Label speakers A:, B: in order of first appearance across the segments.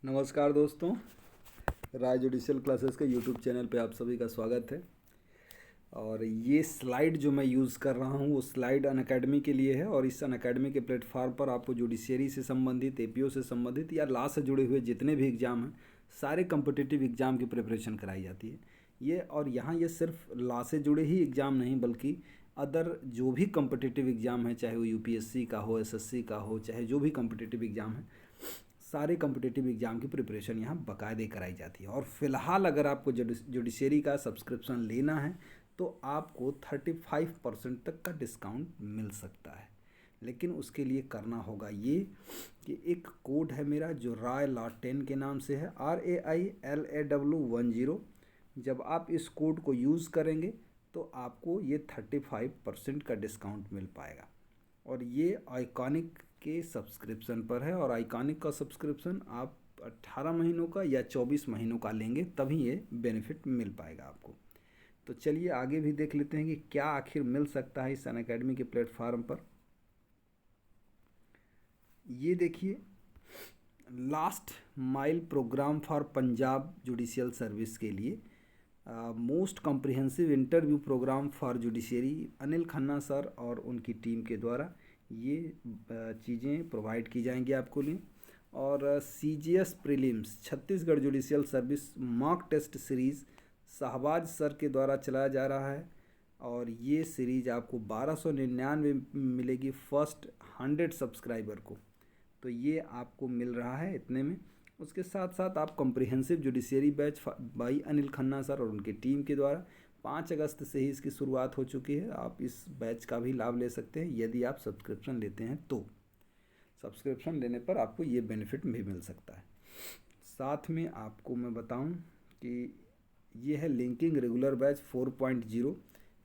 A: नमस्कार दोस्तों, राय judicial classes के यूट्यूब चैनल पे आप सभी का स्वागत है। और ये स्लाइड जो मैं यूज़ कर रहा हूँ वो स्लाइड अनअकैडमी के लिए है। और इस अनअकैडमी के प्लेटफॉर्म पर आपको जुडिशरी से संबंधित, एपीओ से संबंधित या लॉ से जुड़े हुए जितने भी एग्ज़ाम हैं, सारे कम्पिटिटिव एग्ज़ाम की प्रिपरेशन कराई जाती है। यहाँ ये सिर्फ लॉ से जुड़े ही एग्ज़ाम नहीं, बल्कि अदर जो भी कम्पिटिटिव एग्ज़ाम है, चाहे वो यूपीएससी का हो, एसएससी का हो, चाहे जो भी कम्पिटिटिव एग्ज़ाम है, सारे कम्पिटिटिव एग्ज़ाम की प्रिपरेशन यहाँ बाकायदे कराई जाती है। और फिलहाल अगर आपको जुडिशरी का सब्सक्रिप्शन लेना है तो आपको 35% तक का डिस्काउंट मिल सकता है। लेकिन उसके लिए करना होगा ये कि एक कोड है मेरा जो राय लॉ 10 के नाम से है, RAILAW10। जब आप इस कोड को यूज़ करेंगे तो आपको ये 35% का डिस्काउंट मिल पाएगा। और ये आइकॉनिक के सब्सक्रिप्शन पर है। और आइकॉनिक का सब्सक्रिप्शन आप 18 महीनों का या 24 महीनों का लेंगे तभी ये बेनिफिट मिल पाएगा आपको। तो चलिए आगे भी देख लेते हैं कि क्या आखिर मिल सकता है इस अनअकैडमी के प्लेटफॉर्म पर। ये देखिए, last mile programme for Punjab judicial service के लिए most comprehensive interview programme for judiciary, Anil Khanna sir और उनकी टीम के द्वारा ये चीज़ें प्रोवाइड की जाएंगी आपको लिए। और CGS prelims Chhattisgarh judicial service mock test series Shahbaz sir के द्वारा चलाया जा रहा है। और ये सीरीज़ आपको 1299 मिलेगी फर्स्ट 100 सब्सक्राइबर को। तो ये आपको मिल रहा है इतने में। उसके साथ साथ आप comprehensive judiciary batch by Anil Khanna sir और उनकी टीम के द्वारा 5 अगस्त से ही इसकी शुरुआत हो चुकी है। आप इस बैच का भी लाभ ले सकते हैं यदि आप सब्सक्रिप्शन लेते हैं तो। सब्सक्रिप्शन लेने पर आपको ये बेनिफिट भी मिल सकता है। साथ में आपको मैं बताऊं कि ये है लिंकिंग रेगुलर बैच 4.0।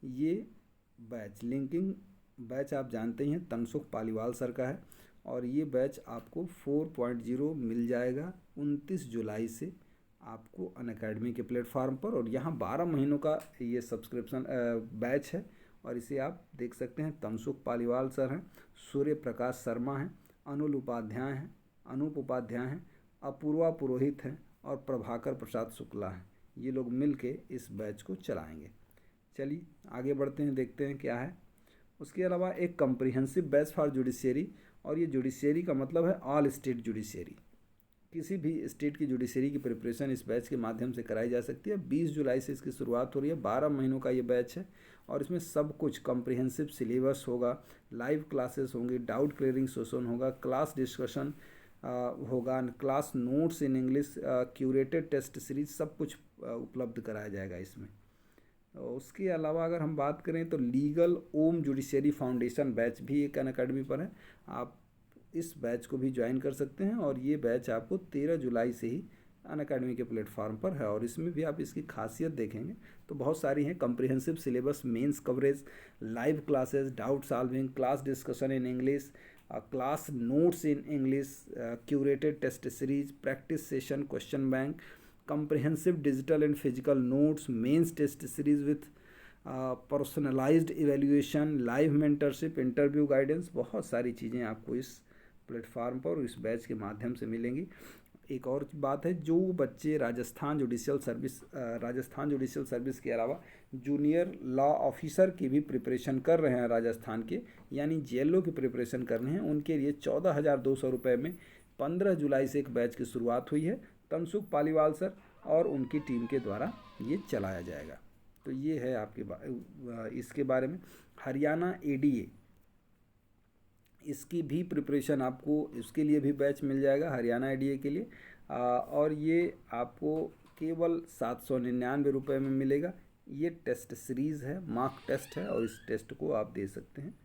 A: ये लिंकिंग बैच आप जानते ही हैं, तनसुख पालीवाल सर का है। और ये बैच आपको 4.0 मिल जाएगा 29 जुलाई से आपको अनअकैडमी के प्लेटफॉर्म पर। और यहाँ 12 महीनों का ये सब्सक्रिप्शन बैच है। और इसे आप देख सकते हैं, तनसुख पालीवाल सर हैं, सूर्य प्रकाश शर्मा हैं, अनूप उपाध्याय हैं, अपूर्वा पुरोहित हैं और प्रभाकर प्रसाद शुक्ला हैं। ये लोग मिल के इस बैच को चलाएंगे। चलिए आगे बढ़ते हैं, देखते हैं क्या है। उसके अलावा एक कम्प्रिहेंसिव बैच फॉर जुडिशरी। और ये जुडिशरी का मतलब है ऑल स्टेट जुडिशरी। किसी भी स्टेट की जुडिशरी की प्रिपरेशन इस बैच के माध्यम से कराई जा सकती है। 20 जुलाई से इसकी शुरुआत हो रही है। 12 महीनों का ये बैच है। और इसमें सब कुछ कम्प्रिहेंसिव सिलेबस होगा, लाइव क्लासेस होंगी, डाउट क्लियरिंग सेशन होगा, क्लास डिस्कशन होगा, class notes in English, curated test series, सब कुछ उपलब्ध कराया जाएगा इसमें। उसके अलावा अगर हम बात करें तो लीगल ओम जुडिशरी फाउंडेशन बैच भी एक अनअकैडमी पर है। आप इस बैच को भी ज्वाइन कर सकते हैं। और ये बैच आपको 13 जुलाई से ही अनअकैडमी के प्लेटफॉर्म पर है। और इसमें भी आप इसकी खासियत देखेंगे तो बहुत सारी हैं। Comprehensive syllabus, mains coverage, live classes, doubt solving, class discussion in English, class notes in English, curated test series, practice session, question bank, comprehensive digital and physical notes, mains test series with personalised evaluation, live mentorship, interview guidance, बहुत सारी चीज़ें आपको इस platform पर इस batch के माध्यम से मिलेंगी। एक और बात है, जो बच्चे राजस्थान जुडिशियल सर्विस के अलावा जूनियर लॉ ऑफिसर की भी प्रिपरेशन कर रहे हैं राजस्थान के, यानी जेएलओ की प्रिपरेशन करने हैं, उनके लिए 14,200 रुपये में 15 जुलाई से एक बैच की शुरुआत हुई है। तनसुख पालीवाल सर और उनकी टीम के द्वारा ये चलाया जाएगा। तो ये है आपके इसके बारे में। हरियाणा एडीए, इसकी भी प्रिपरेशन आपको, इसके लिए भी बैच मिल जाएगा हरियाणा एडीए के लिए। और ये आपको केवल 799 रुपये में मिलेगा। ये टेस्ट सीरीज़ है, मार्क टेस्ट है, और इस टेस्ट को आप दे सकते हैं।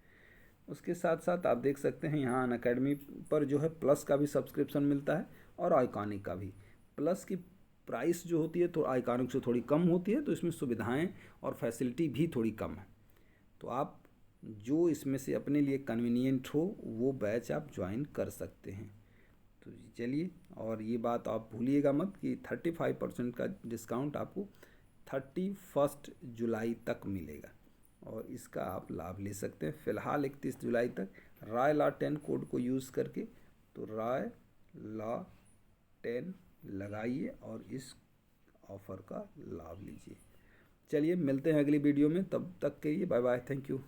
A: उसके साथ साथ आप देख सकते हैं यहाँ अनअकैडमी पर जो है प्लस का भी सब्सक्रिप्शन मिलता है और आइकॉनिक का भी। प्लस की प्राइस जो होती है तो आइकॉनिक से थोड़ी कम होती है, तो इसमें सुविधाएं और फैसिलिटी भी थोड़ी कम है। तो आप जो इसमें से अपने लिए कन्वीनियंट हो वो बैच आप ज्वाइन कर सकते हैं। तो चलिए, और ये बात आप भूलिएगा मत कि 35% का डिस्काउंट आपको 31 जुलाई तक मिलेगा। और इसका आप लाभ ले सकते हैं फ़िलहाल 31 जुलाई तक। राय लॉ 10 कोड को यूज़ करके, तो राय लॉ 10 लगाइए और इस ऑफ़र का लाभ लीजिए। चलिए मिलते हैं अगली वीडियो में, तब तक के लिए बाय बाय, थैंक यू।